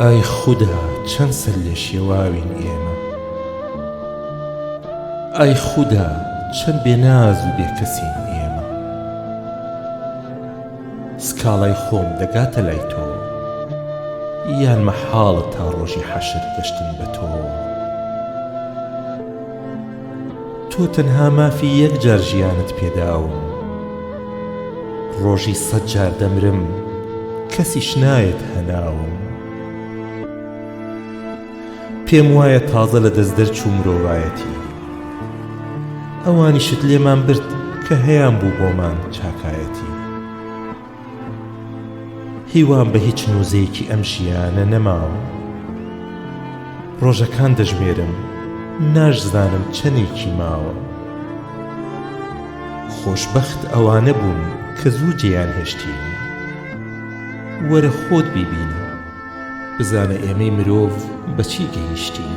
ئای خودا چەند سەر لێ شێواوین ئێمە، ئای خودا چەند بێناز و بێکەسین ئێمە. سکاڵای خۆم دەگاتە لای تۆ، یان مەحاڵە تا ڕۆژی حەشر گەشتن بە تۆ. تۆ تەنها مافی یەک جار ژیانت پێداوم، ڕۆژی 100 جار دەمرم کەسیش نایەت هەناوم. پێم وایە تازە لە دەست دەرچوو مرۆڤایەتی، ئەوانیشت لێمان برد کە هەیان بوو بۆمان چاکایەتی. هیوام بە هیچ نووزەیەکی ئەم ژیانە نەماوە، ڕۆژەکان دەژمێرم ناشزانم چەندێکی ماوە. خۆشبەخت ئەوانە بوون کە زوو جێیان هێشتین، وەرە خۆت بیبینە بزانە ئێمەی مرۆڤ بەچی گەیشتین.